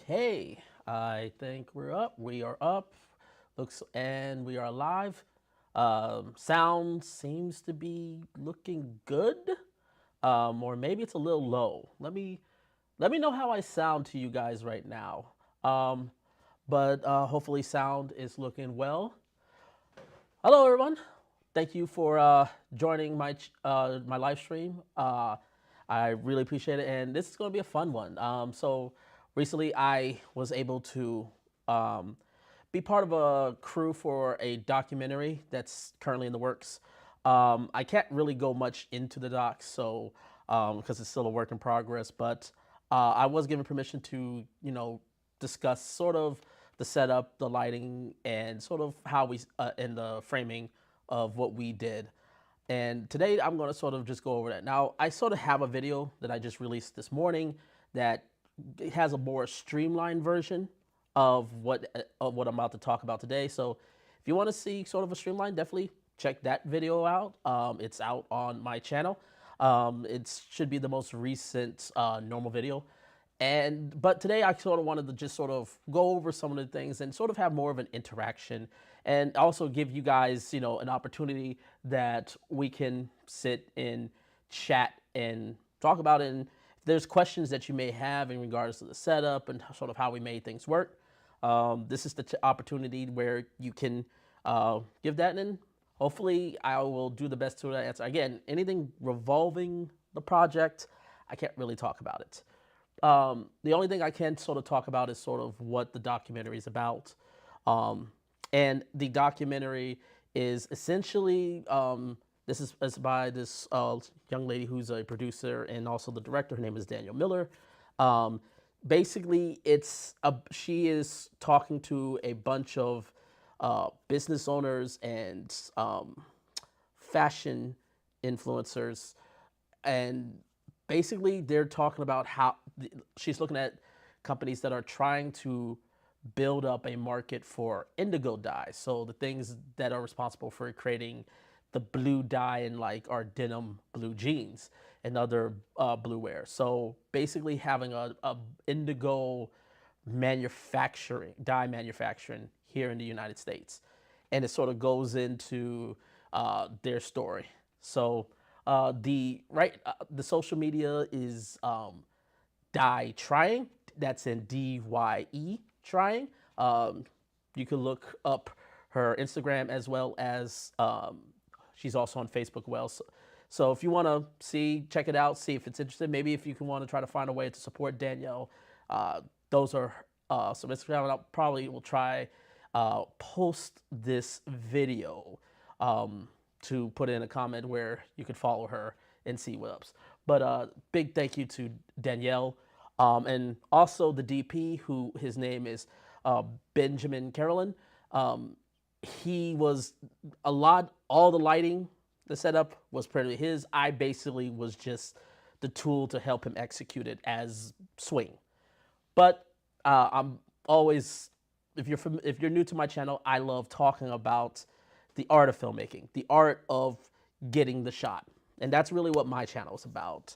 Okay, I think we're up. We are up. And we are live. Sound seems to be looking good, or maybe it's a little low. Let me know how I sound to you guys right now. Um, but hopefully, sound is looking well. Hello, everyone. Thank you for joining my live stream. I really appreciate it, and this is going to be a fun one. So recently, I was able to um, be part of a crew for a documentary that's currently in the works. I can't really go much into the docs, so because it's still a work in progress. But I was given permission to, discuss sort of the setup, the lighting, and sort of how we and the framing of what we did. And today I'm going to sort of just go over that. Now, I sort of have a video that I just released this morning that has a more streamlined version of what I'm about to talk about today. So if you want to see sort of a streamline, definitely check that video out. It's out on my channel. It should be the most recent normal video. But today I sort of wanted to just sort of go over some of the things and sort of have more of an interaction and also give you guys, an opportunity that we can sit and chat and talk about it. And if there's questions that you may have in regards to the setup and sort of how we made things work, this is the opportunity where you can give that, and hopefully I will do the best to answer. Again, anything revolving the project, I can't really talk about it. The only thing I can sort of talk about is sort of what the documentary is about. Um, and the documentary is essentially this is by this young lady who's a producer and also the director. Her name is Danielle Miller. Um, Basically, she is talking to a bunch of business owners and fashion influencers, and basically they're talking about how she's looking at companies that are trying to build up a market for indigo dye. So the things that are responsible for creating the blue dye in like our denim blue jeans and other blue wear. So basically having a indigo dye manufacturing here in the United States. And it sort of goes into their story. So the social media is Dye Trying. That's in DYE Trying. You can look up her Instagram as well as she's also on Facebook. So if you want to check it out, see if it's interesting. Maybe if you can want to try to find a way to support Danielle, those are some Instagram. And I probably will try post this video to put in a comment where you could follow her and see what ups. But big thank you to Danielle, and also the DP, who his name is Benjamin Carolyn. He was all the lighting, the setup was pretty his. I basically was just the tool to help him execute it as swing. But I'm always, if you're new to my channel, I love talking about the art of filmmaking, the art of getting the shot, and that's really what my channel is about.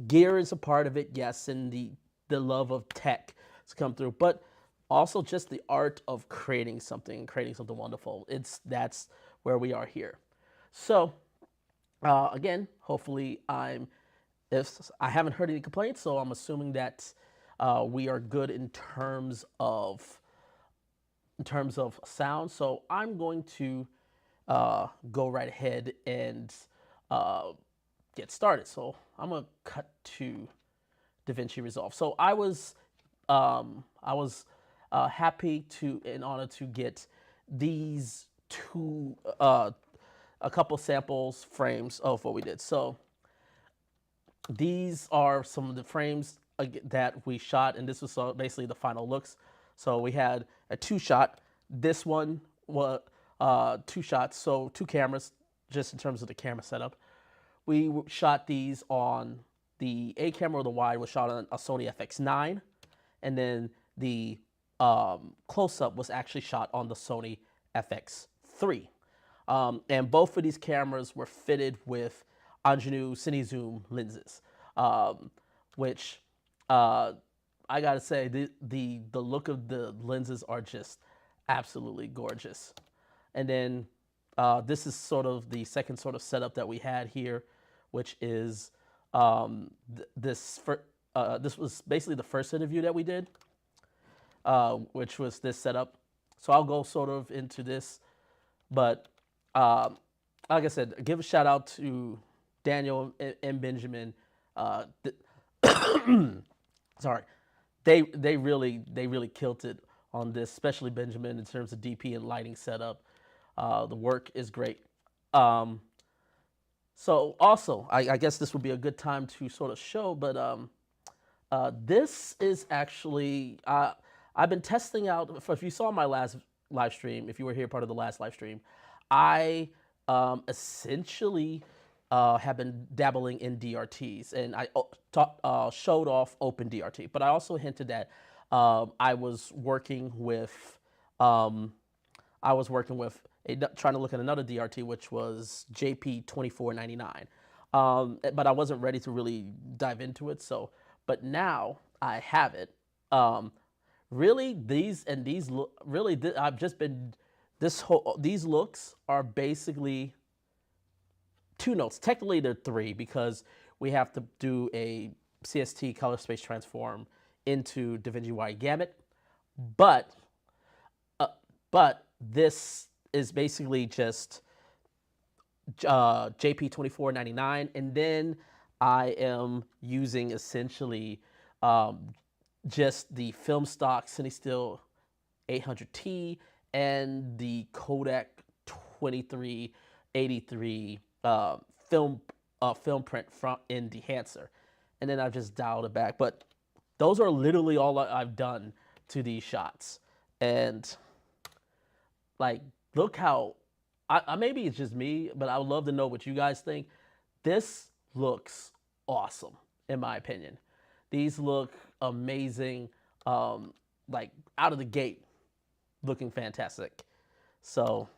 Gear is a part of it, yes, and the love of tech has come through, but also just the art of creating something wonderful. That's where we are here. So again, hopefully if I haven't heard any complaints, so I'm assuming that we are good in terms of sound. So I'm going to go right ahead and get started. So I'm gonna cut to DaVinci Resolve. So I was happy to and honored to get these two a couple samples frames of what we did. So these are some of the frames that we shot, and this was basically the final looks. So we had a two-shot. This one was two shots, so two cameras, just in terms of the camera setup. We shot these on the A camera, or the wide was shot on a Sony FX9, and then the close-up was actually shot on the Sony FX3. And both of these cameras were fitted with Angenieux Cinezoom lenses, which I gotta say the look of the lenses are just absolutely gorgeous. And then this is sort of the second sort of setup that we had here, which is this was basically the first interview that we did, which was this setup. So I'll go sort of into this, but um, like I said, give a shout out to Daniel and Benjamin. Uh, sorry, they really killed it on this, especially Benjamin in terms of DP and lighting setup. The work is great. Um, so also, I guess this would be a good time to sort of show, but this is actually I've been testing out. If you saw my last live stream, if you were here part of the last live stream, I essentially have been dabbling in DRTs, and I showed off Open DRT, but I also hinted that I was working with um, trying to look at another DRT, which was JP 2499. But I wasn't ready to really dive into it. So, but now I have it. Um, really, I've just been these looks are basically two notes. Technically, they're three because we have to do a CST color space transform into DaVinci Wide Gamut, but but this is basically just JP 2499, and then I am using essentially just the film stock CineStill 800T and the Kodak 2383 film print from in Dehancer, and then I've just dialed it back. But those are literally all I've done to these shots, and like, look how maybe it's just me, but I would love to know what you guys think. This looks awesome, in my opinion. These look amazing, like out of the gate, looking fantastic. So,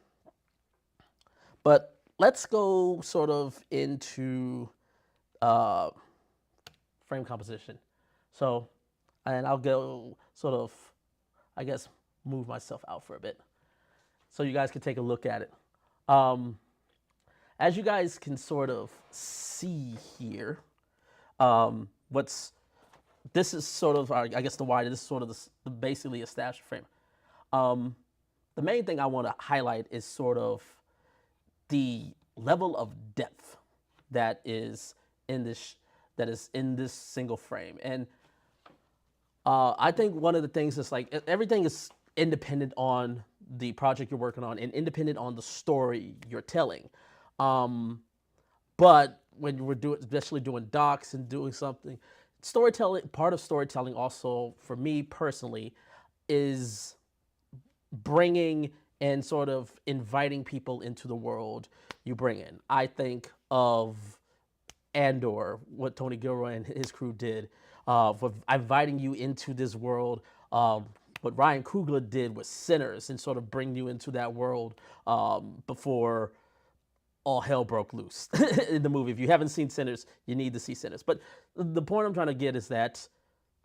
but let's go sort of into uh, frame composition. So, and I'll go sort of, I guess, move myself out for a bit so you guys can take a look at it. Um, as you guys can sort of see here, what's this is sort of, I guess, the wide. This is sort of basically a stash frame. Um, the main thing I want to highlight is sort of the level of depth that is in this single frame, and I think one of the things is like everything is independent on the project you're working on and independent on the story you're telling. Um, but when we're doing, especially doing docs and doing something, storytelling, part of storytelling also for me personally is bringing and sort of inviting people into the world you bring in. I think of Andor, what Tony Gilroy and his crew did, for inviting you into this world. What Ryan Coogler did with Sinners and sort of bring you into that world before all hell broke loose in the movie. If you haven't seen Sinners, you need to see Sinners. But the point I'm trying to get is that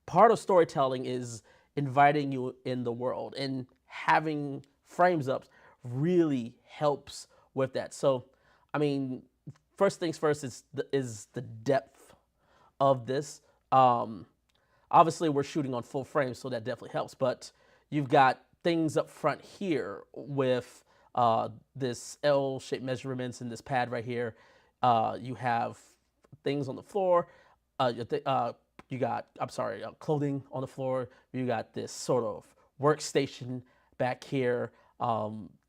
part of storytelling is inviting you in the world, and having frames up really helps with that. So, I mean, first things first is the depth of this. Obviously, we're shooting on full frame, so that definitely helps. But you've got things up front here with this L-shaped measurements in this pad right here. You have things on the floor. You got, I'm sorry, clothing on the floor. You got this sort of workstation back here.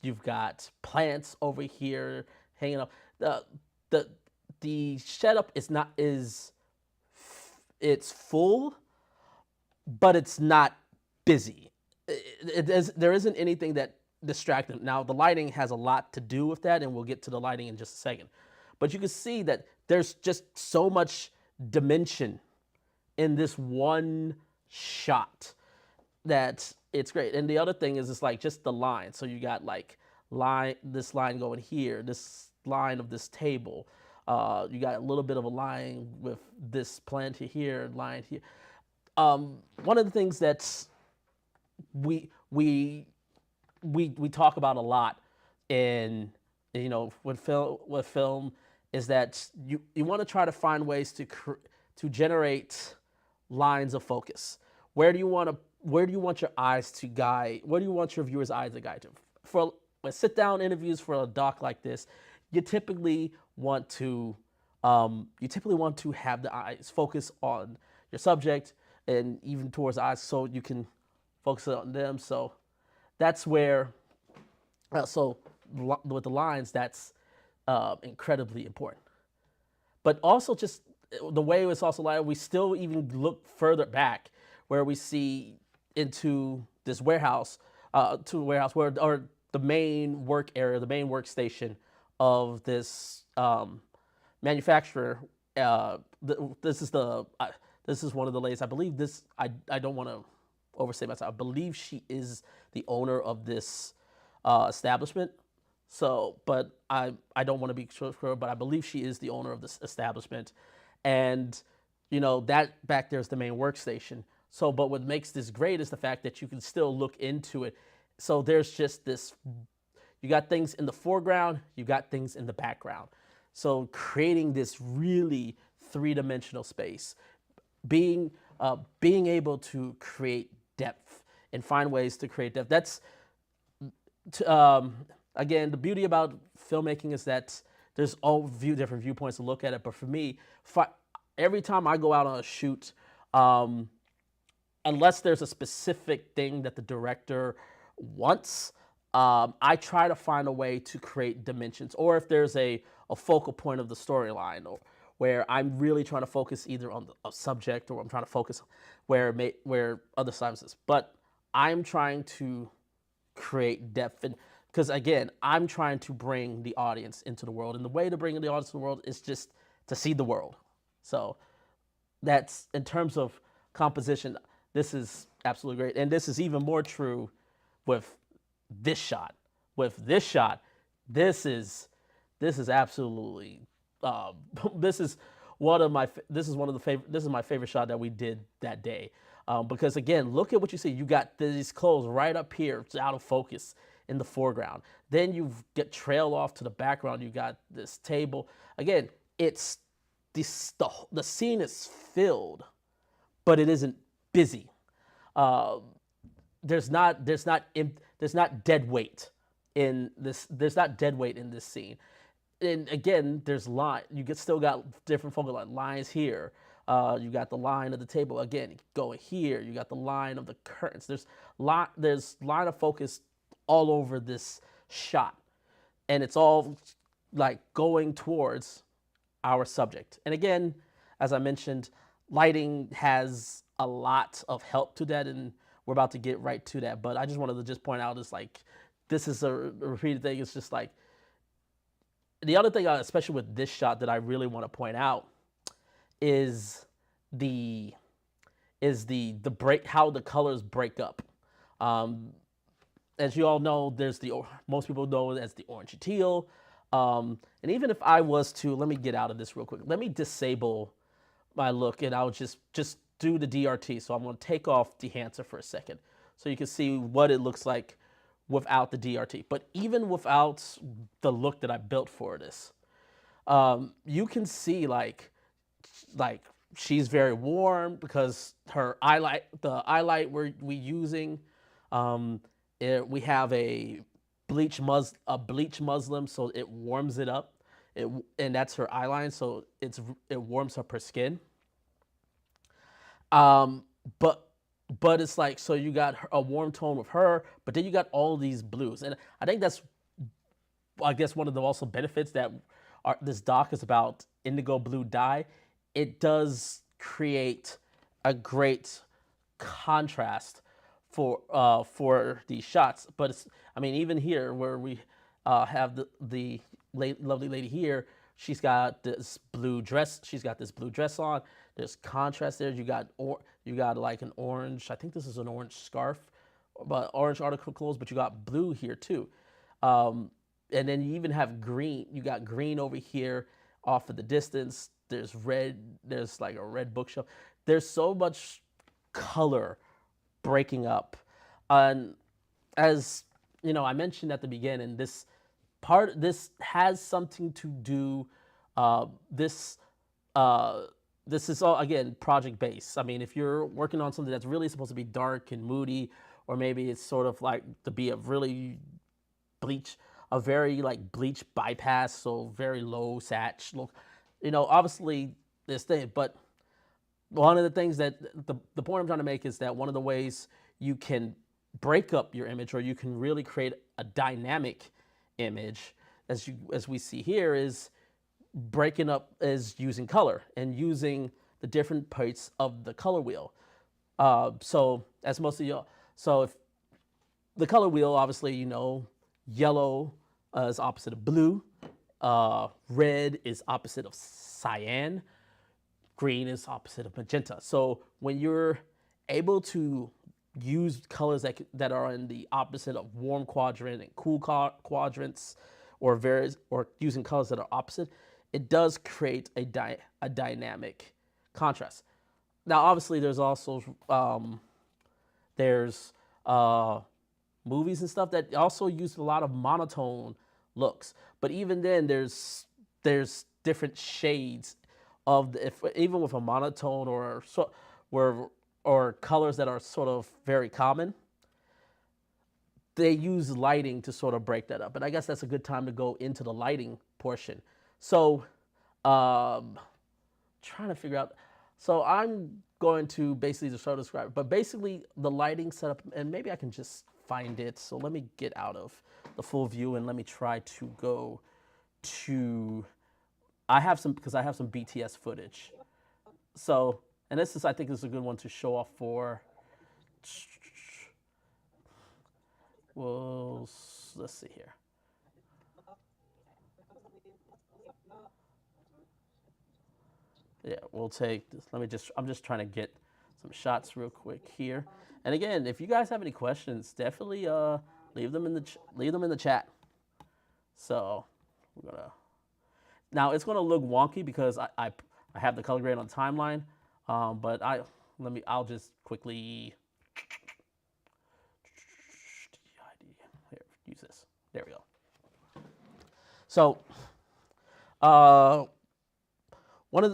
You've got plants over here hanging up. The setup it's full, but it's not busy. There isn't anything that distracts them. Now, the lighting has a lot to do with that, and we'll get to the lighting in just a second. But you can see that there's just so much dimension in this one shot that it's great. And the other thing is it's like just the line. So you got like this line going here, this line of this table. You got a little bit of a line with this plant here, line here. one of the things that we we we talk about a lot in, with film is that you want to try to find ways to generate lines of focus. Where do you want your eyes to guide? Where do you want your viewers' eyes to guide to? For sit down interviews for a doc like this, you typically want to have the eyes focus on your subject and even towards the eyes, so you can focus on them. So that's where so with the lines, that's incredibly important. But also just the way it's also like we still even look further back where we see into this warehouse, to a warehouse where, or the main work area, the main workstation of this manufacturer. This is this is one of the ladies. I believe this. I don't want to overstate myself. I believe she is the owner of this establishment. So, but I don't want to be sure, but I believe she is the owner of this establishment, and that back there is the main workstation. So, but what makes this great is the fact that you can still look into it. So there's just this. You got things in the foreground, you got things in the background. So creating this really three-dimensional space, being able to create depth and find ways to create depth. That's again, the beauty about filmmaking is that there's all different viewpoints to look at it. But for me, every time I go out on a shoot, unless there's a specific thing that the director wants, I try to find a way to create dimensions, or if there's a focal point of the storyline, or where I'm really trying to focus either on a subject, or I'm trying to focus where other sides is. But I'm trying to create depth, and because again, I'm trying to bring the audience into the world, and the way to bring the audience to the world is just to see the world. So that's in terms of composition. This is absolutely great, and this is even more true with this shot. With this shot, this is absolutely this is one of my this is one of the favorite this is my favorite shot that we did that day, because again, look at what you see. You got these clothes right up here, it's out of focus in the foreground. Then you get trail off to the background. You got this table. Again, it's the scene is filled, but it isn't busy. Uh, there's not dead weight in this. There's not dead weight in this scene. And again, there's line. Still got different focal lines here. You got the line of the table again. Going here, you got the line of the curtains. There's line of focus all over this shot, and it's all like going towards our subject. And again, as I mentioned, lighting has a lot of help to that, and we're about to get right to that. But I just wanted to just point out is like this is a repeated thing. It's just like the other thing, especially with this shot, that I really want to point out is the break, how the colors break up. As you all know, most people know it as the orange and teal. And even if I was to, let me get out of this real quick. Let me disable my look, and I'll just do the DRT. So I'm going to take off Dehancer for a second, so you can see what it looks like without the DRT. But even without the look that I built for this, you can see like she's very warm because her the highlight we using, we have a bleach muslin, so it warms it up. And that's her eyeline, so it warms up her skin. But it's like, so you got a warm tone with her, but then you got all these blues, and I think that's, I guess, one of the also benefits that this doc is about indigo blue dye. It does create a great contrast for these shots. But it's, I mean, even here where we have the lovely lady here, she's got this blue dress. She's got this blue dress on. There's contrast there. You got like an orange. I think this is an orange scarf, but orange article clothes. But you got blue here too, and then you even have green. You got green over here off of the distance. There's red. There's like a red bookshelf. There's so much color breaking up. And as you know, I mentioned at the beginning, this has something to do. This this is all again project based. I mean, if you're working on something that's really supposed to be dark and moody, or maybe it's sort of like to be a really bleach, a very like bleach bypass, so very low sat look. You know, obviously this thing, but one of the things that the point I'm trying to make is that one of the ways you can break up your image, or you can really create a dynamic image, as we see here, is breaking up is using color and using the different parts of the color wheel. So as most of y'all, so if the color wheel, obviously, you know, yellow is opposite of blue, red is opposite of cyan, green is opposite of magenta. So when you're able to use colors that are in the opposite of warm quadrant and cool quadrants, or using colors that are opposite, it does create a dynamic contrast. Now, obviously, there's also there's movies and stuff that also use a lot of monotone looks. But even then, there's different shades of if even with a monotone, or so where or colors that are sort of very common, they use lighting to sort of break that up. And I guess that's a good time to go into the lighting portion. So, trying to figure out. So I'm going to basically just sort of describe it. But basically, the lighting setup, and maybe I can just find it. So let me get out of the full view and let me try to go to. I have some because I have some BTS footage. So, and this is, I think, this is a good one to show off for. Well, let's see here. Yeah, we'll take this. I'm just trying to get some shots real quick here. And again, if you guys have any questions, definitely leave them in the chat. So we're gonna now it's gonna look wonky because I have the color grade on timeline, but I'll just quickly here, use this. There we go. So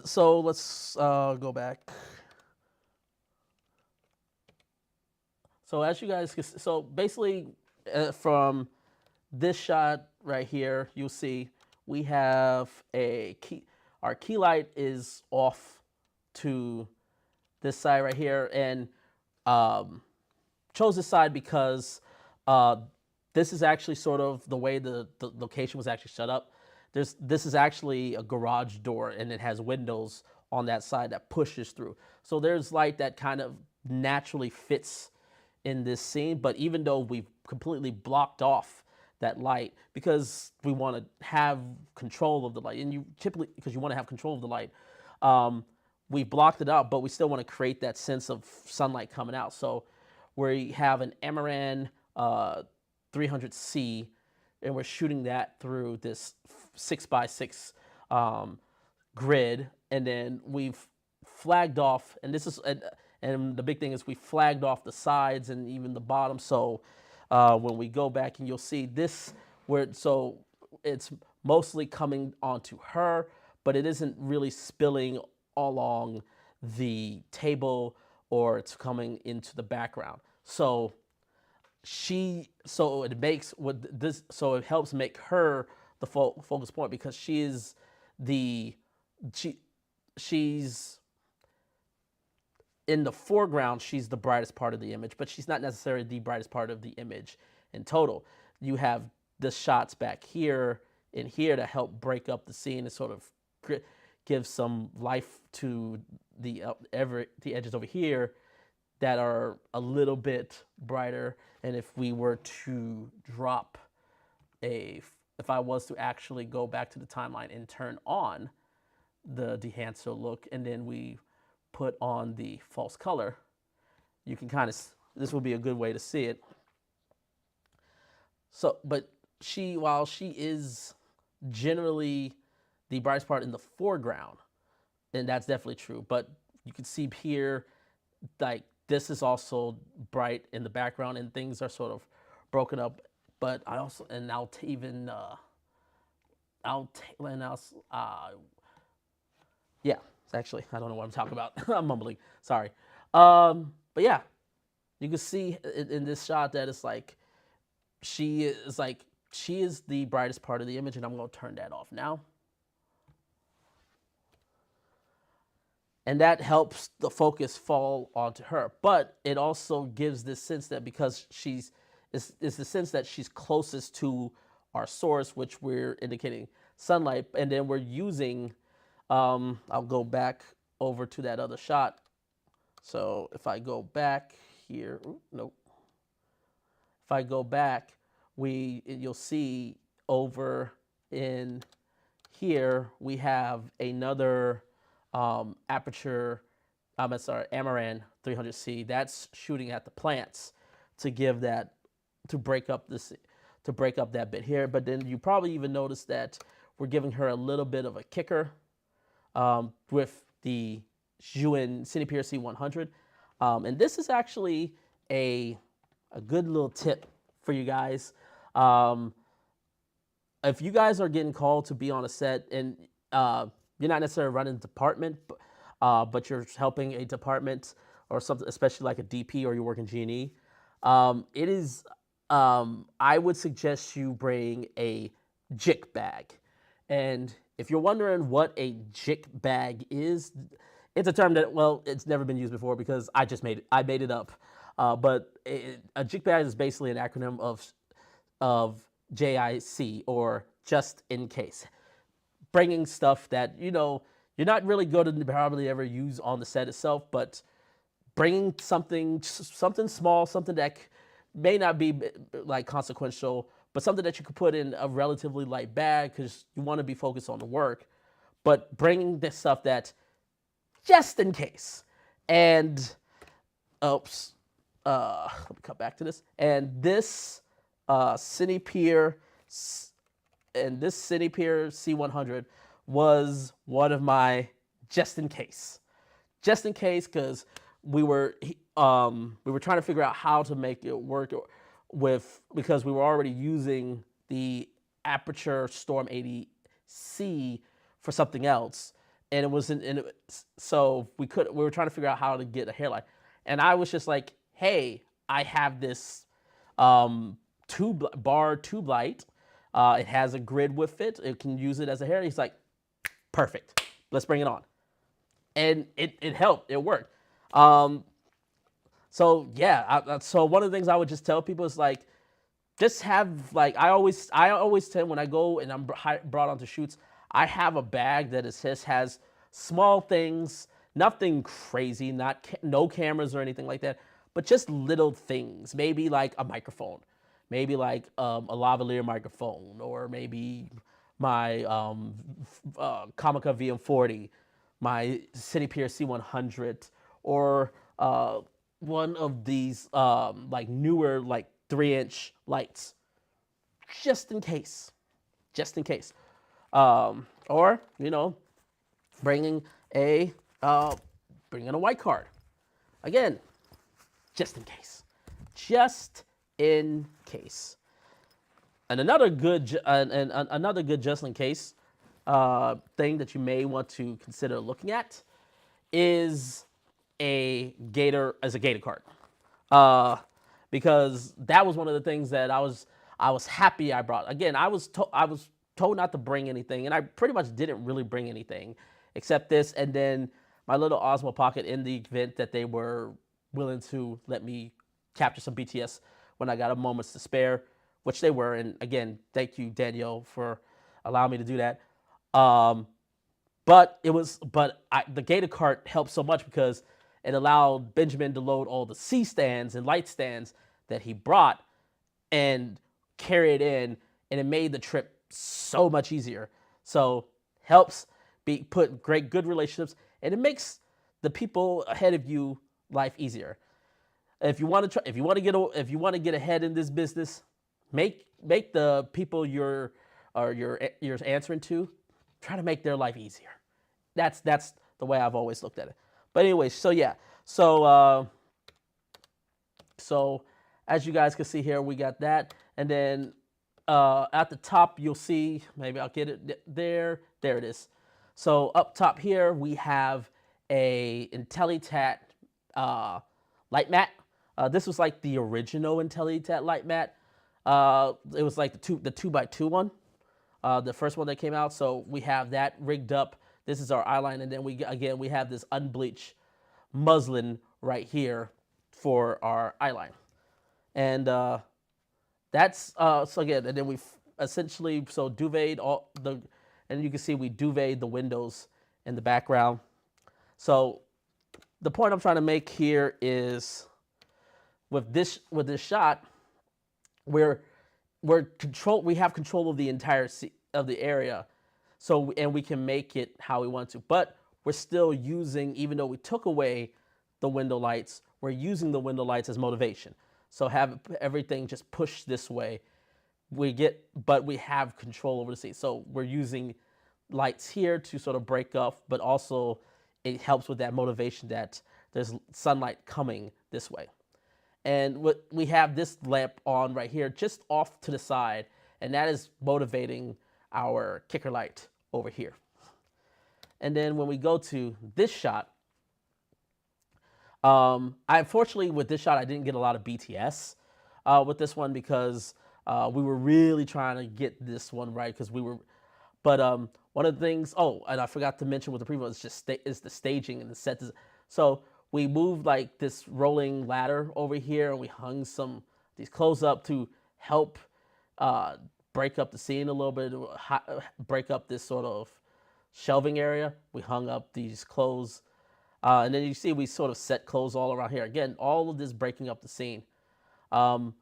so let's go back. So as you guys can, so basically from this shot right here, you'll see we have our key light is off to this side right here, and chose this side because this is actually sort of the way the location was actually set up. This is actually a garage door, and it has windows on that side that pushes through. So there's light that kind of naturally fits in this scene, but even though we've completely blocked off that light because we want to have control of the light, and you typically, because you want to have control of the light, we blocked it out, but we still want to create that sense of sunlight coming out. So we have an Amaran 300C, and we're shooting that through this 6x6 grid, and then we've flagged off, and this is and the big thing is we flagged off the sides and even the bottom. So when we go back, and you'll see this so it's mostly coming onto her, but it isn't really spilling along the table, or it's coming into the background. So it makes what this, so it helps make her the focus point, because she's in the foreground, she's the brightest part of the image, but she's not necessarily the brightest part of the image in total. You have the shots back here and here to help break up the scene and sort of give some life to the edges over here that are a little bit brighter. And if we were to drop if I was to actually go back to the timeline and turn on the dehancer look, and then we put on the false color, you can kind of, this will be a good way to see it. So, but while she is generally the brightest part in the foreground, and that's definitely true, but you can see here, like this is also bright in the background, and things are sort of broken up. But I also, and I'll even, I'll, and I'll, yeah, actually, I don't know what I'm talking about. I'm mumbling. Sorry. But yeah, you can see in this shot that it's like she is the brightest part of the image, and I'm going to turn that off now. And that helps the focus fall onto her. But it also gives this sense that because it's the sense that she's closest to our source, which we're indicating sunlight, and then we're using, I'll go back over to that other shot. So if I go back here, nope. If I go back, you'll see over in here we have another Aputure, I'm sorry, Amaran 300C. That's shooting at the plants to give that, to break up that bit here. But then you probably even notice that we're giving her a little bit of a kicker with the Zhiyun Cinepeer C100. And this is actually a good little tip for you guys. If you guys are getting called to be on a set and you're not necessarily running a department, but you're helping a department or something, especially like a DP or you're working G&E, it is, I would suggest you bring a jik bag. And if you're wondering what a jik bag is, it's a term that, well, it's never been used before because I made it up. But a jik bag is basically an acronym of JIC, or just in case. Bringing stuff that, you're not really going to probably ever use on the set itself, but bringing something small, something that may not be like consequential, but something that you could put in a relatively light bag because you want to be focused on the work, but bringing this stuff that just in case. And oops, let me come back to this. And this Cinepeer C100 was one of my just in case, because we were trying to figure out how to make it work because we were already using the Aputure Storm 80C for something else, and it wasn't. So we were trying to figure out how to get a hairline, and I was just like, hey, I have this bar tube light. It has a grid with it. It can use it as a hair. He's like, perfect. Let's bring it on. And it helped. It worked. So yeah. So one of the things I would just tell people is like, just have like I always tend when I go and I'm brought onto shoots, I have a bag that has small things, nothing crazy, no cameras or anything like that, but just little things. Maybe like a microphone, maybe like a lavalier microphone, or maybe my Comica VM40, my Cinepeer C100, or one of these like newer like 3-inch lights, just in case, or bringing a white card, again, just in case. And another good just in case thing that you may want to consider looking at is a gator card, because that was one of the things that I was happy I brought. Again, I was told not to bring anything, and I pretty much didn't really bring anything except this, and then my little Osmo Pocket in the event that they were willing to let me capture some BTS when I got a moments to spare, which they were. And again, thank you, Danielle, for allowing me to do that. But the Gator cart helped so much because it allowed Benjamin to load all the C stands and light stands that he brought and carry it in, and it made the trip so much easier. So helps put good relationships, and it makes the people ahead of you life easier. If you want to get ahead in this business, make the people you're answering to, try to make their life easier. That's the way I've always looked at it. But anyway, so yeah, so So as you guys can see here, we got that. And then at the top, you'll see, maybe I'll get it there. There it is. So up top here, we have a IntelliTat light mat. This was like the original IntelliTat light mat. It was like the 2x2 one, the first one that came out. So we have that rigged up. This is our eyeline, and then we have this unbleached muslin right here for our eyeline. And that's so again, and then we essentially duvet all the, and you can see we duvet the windows in the background. So the point I'm trying to make here is with this shot, we're we have control of the entire of the area, so and we can make it how we want to, but we're still using, even though we took away the window lights, we're using the window lights as motivation. So have everything just push this way. But we have control over the scene. So we're using lights here to sort of break up, but also it helps with that motivation that there's sunlight coming this way. And we have this lamp on right here, just off to the side, and that is motivating our kicker light over here. And then when we go to this shot, unfortunately with this shot, I didn't get a lot of BTS with this one because we were really trying to get this one right because we were, but one of the things, oh, and I forgot to mention with the preview is the staging and the set. So we moved like this rolling ladder over here, and we hung these clothes up to help break up the scene a little bit, break up this sort of shelving area. We hung up these clothes. And then you see we sort of set clothes all around here. Again, all of this breaking up the scene. And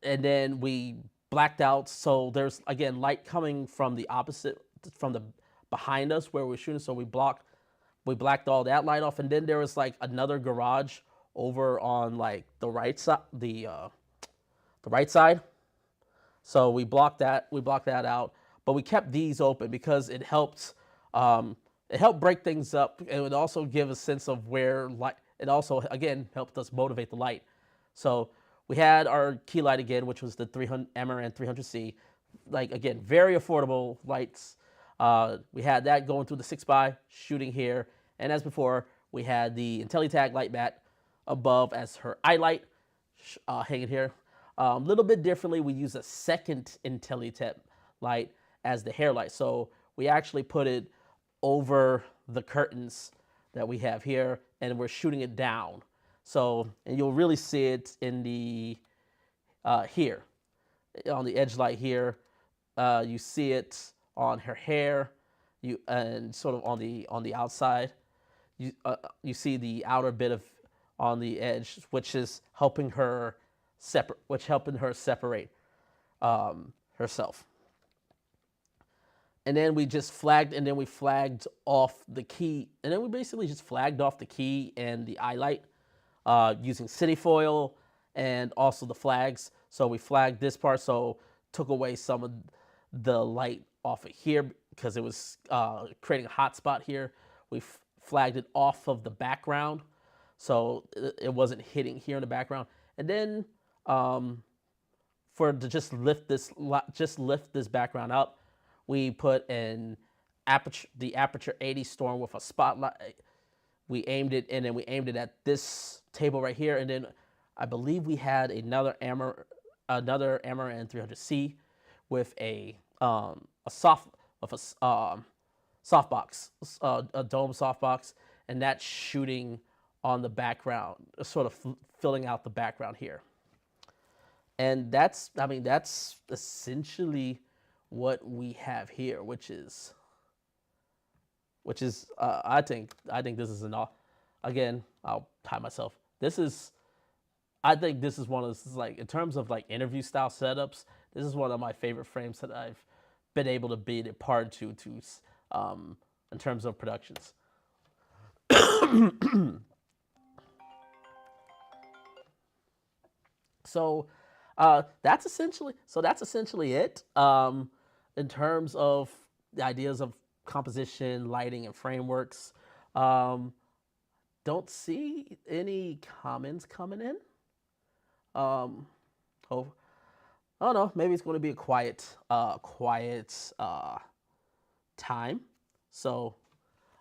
then we blacked out. So there's, again, light coming from the opposite, from the behind us where we're shooting. So we blacked all that light off. And then there was like another garage over on like the right side, the right side. So we blocked that out. But we kept these open because it helped break things up. It would also give a sense of where light. It also, again, helped us motivate the light. So we had our key light again, which was the Amaran 300C. Like, again, very affordable lights. We had that going through the 6x shooting here. And as before, we had the IntelliTag light mat above as her eye light hanging here. A little bit differently, we use a second IntelliTag light as the hair light. So we actually put it over the curtains that we have here, and we're shooting it down. So, and you'll really see it in the, here, on the edge light here. You see it on her hair, and sort of on the outside. You see the outer bit of on the edge, which is helping her separate herself. And then we just flagged, and then we flagged off the key, and then we basically just flagged off the key and the eye light using city foil and also the flags. So we flagged this part, so took away some of the light off of here because it was creating a hot spot here. We flagged it off of the background, so it wasn't hitting here in the background. And then just lift this background up, we put the Aputure 80 Storm with a spotlight. We aimed it, and then we aimed it at this table right here. And then I believe we had another Amaran 300C with a softbox, a dome softbox, and that's shooting on the background, sort of filling out the background here. And that's essentially what we have here, which is I think this is enough. Again, I'll tie myself. I think this is one of those, like, in terms of like interview style setups, this is one of my favorite frames that I've been able to be a part to in terms of productions. So that's essentially it in terms of the ideas of composition, lighting, and frameworks. Don't see any comments coming in. Um, hope I don't know. Maybe it's going to be a quiet time. So,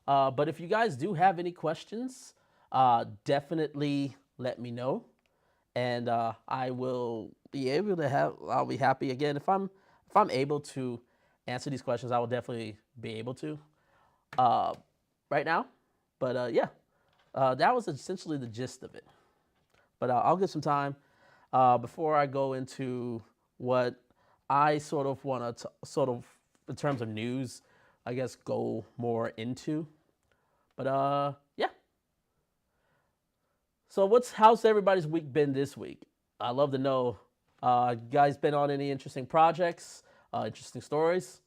but if you guys do have any questions, definitely let me know, and I will be able to have. I'll be happy again if I'm able to answer these questions. I will definitely be able to uh, right now. But yeah, that was essentially the gist of it. But I'll give some time before I go into what I sort of want to sort of in terms of news, I guess go more into. But yeah. So how's everybody's week been this week? I'd love to know. You guys been on any interesting projects, interesting stories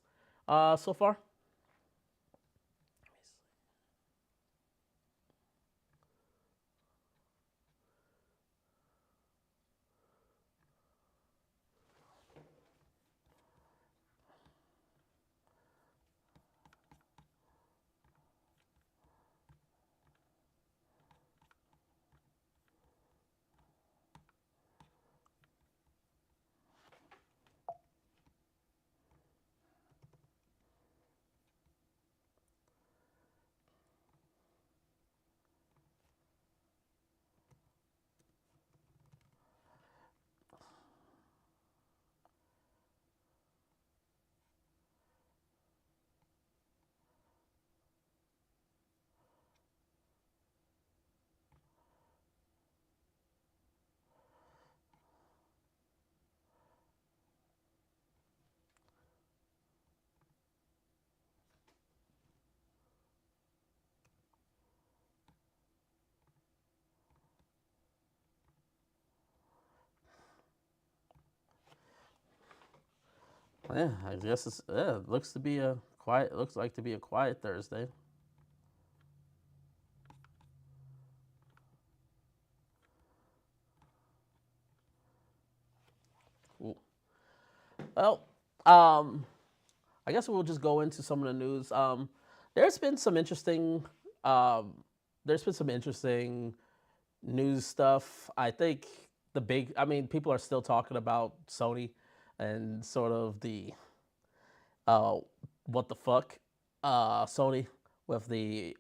so far? Yeah, I guess it looks to be a quiet. It looks like to be a quiet Thursday. Cool. Well, um, I guess we'll just go into some of the news. There's been some interesting, um, there's been some interesting news stuff. I think I mean, people are still talking about Sony and sort of the uh, what the fuck, Sony with the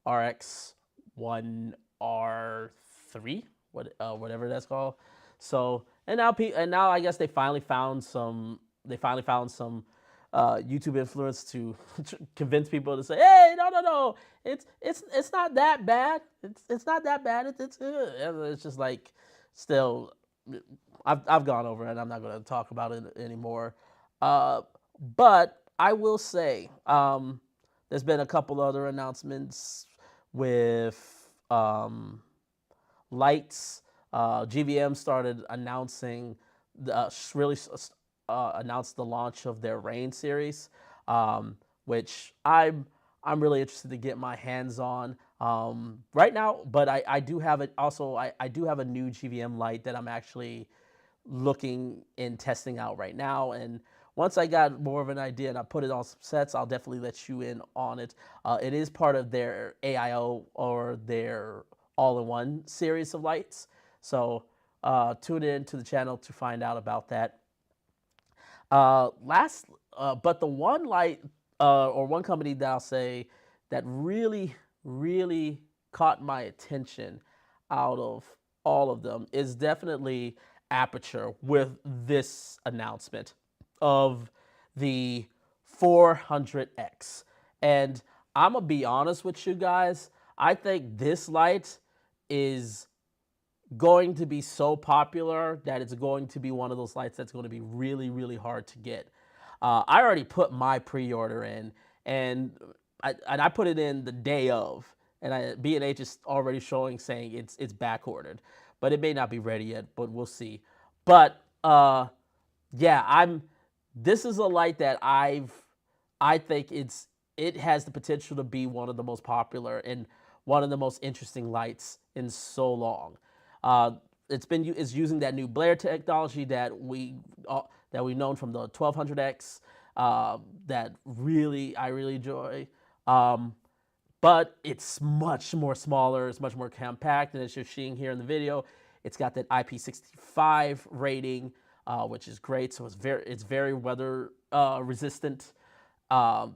RX1 R3, whatever that's called. So and now I guess they finally found some YouTube influence to convince people to say, hey, no, it's not that bad. It's not that bad. It's just like still, I've gone over it. I'm not going to talk about it anymore. Uh, but I will say, there's been a couple other announcements with lights. GVM started announcing, really announced the launch of their Rain series, which I'm really interested to get my hands on right now. But I do have it also. I do have a new GVM light that I'm actually looking and testing out right now. And once I got more of an idea and I put it on some sets, I'll definitely let you in on it. It is part of their AIO or their all-in-one series of lights. So tune in to the channel to find out about that. Last, but the one light or one company that I'll say that really caught my attention out of all of them is definitely Aputure with this announcement of the 400X. And I'm gonna be honest with you guys, I think this light is going to be so popular that it's going to be one of those lights that's going to be really hard to get. I already put my pre-order in, and I put it in the day of, and B&H is already showing saying it's back ordered, but it may not be ready yet, but we'll see. But yeah, This is a light that I think it has the potential to be one of the most popular and one of the most interesting lights in so long. Uh, it's using that new Blair technology that we've known from the 1200X, that I really enjoy. But it's much more smaller, it's much more compact, and as you're seeing here in the video, It's got that IP65 rating, which is great. So it's very weather resistant. Um,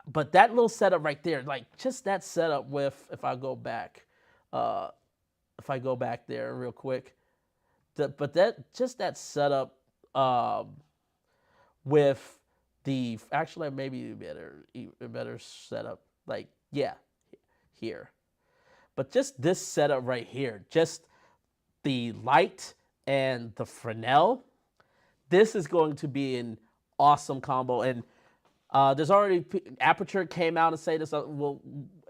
but that little setup right there, like just that setup with, uh, if I go back there real quick, but that setup um, with the actually maybe a better setup, like yeah, here, but just this setup right here, just the light and the Fresnel, this is going to be an awesome combo. And there's already Aputure came out and say this. Well,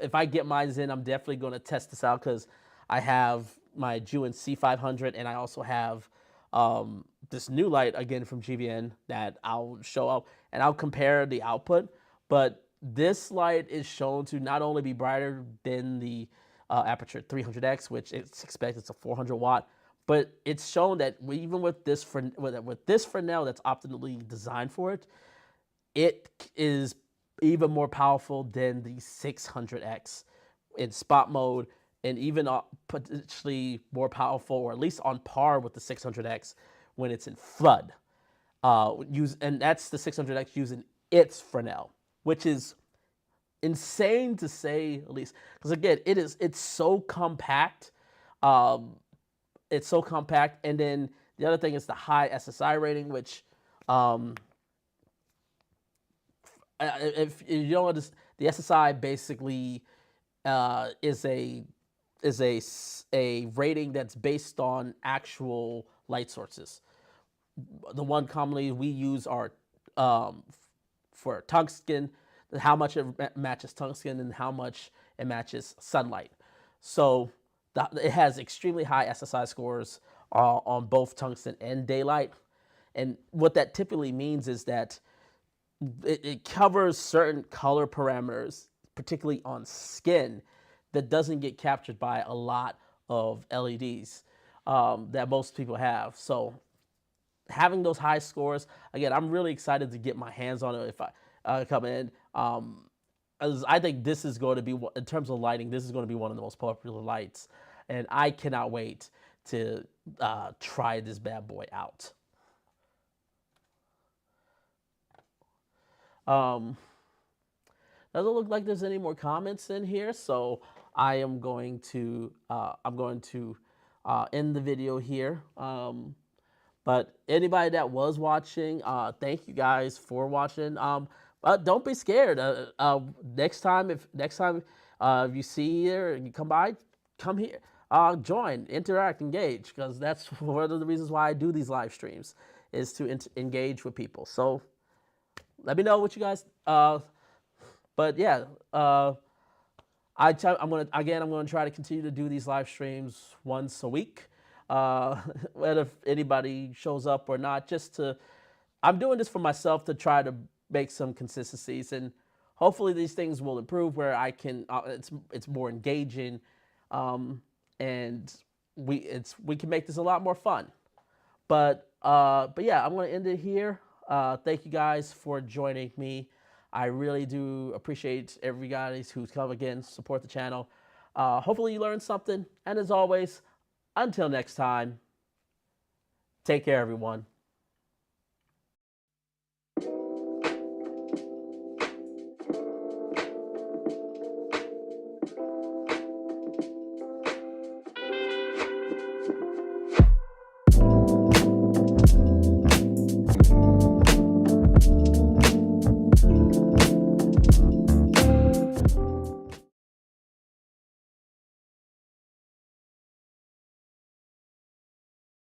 if I get mine in, I'm definitely going to test this out because I have my Juin C500 and I also have this new light again from GVN that I'll show up and I'll compare the output. But this light is shown to not only be brighter than the Aputure 300X, which it's expected it's a 400 watt, but it's shown that even with this Fresnel that's optimally designed for it, it is even more powerful than the 600X in spot mode, and even potentially more powerful, or at least on par with the 600X when it's in flood. And that's the 600X using its Fresnel, which is insane to say at least, because again, it's so compact. It's so compact, and then the other thing is the high SSI rating, which if you don't understand, the SSI basically is a rating that's based on actual light sources. The one commonly we use are for tungsten, how much it matches tungsten and how much it matches sunlight. So it has extremely high SSI scores on both tungsten and daylight. And what that typically means is that it covers certain color parameters, particularly on skin, that doesn't get captured by a lot of LEDs that most people have. So having those high scores, again, I'm really excited to get my hands on it if I come in. As I think this is going to be, in terms of lighting, this is going to be one of the most popular lights. And I cannot wait to try this bad boy out. Doesn't look like there's any more comments in here, so I'm going to end the video here. But anybody that was watching, thank you guys for watching. But don't be scared. Next time, if you see here and you come by, come here, join, interact, engage, because that's one of the reasons why I do these live streams, is to engage with people. So let me know what you guys. But yeah, I'm gonna try to continue to do these live streams once a week. Whether if anybody shows up or not, I'm doing this for myself to try to make some consistencies, and hopefully these things will improve where I can. It's more engaging, and we can make this a lot more fun. But yeah, I'm gonna end it here. Thank you guys for joining me. I really do appreciate everybody who's come again, support the channel. Hopefully you learned something. And as always, until next time, take care, everyone.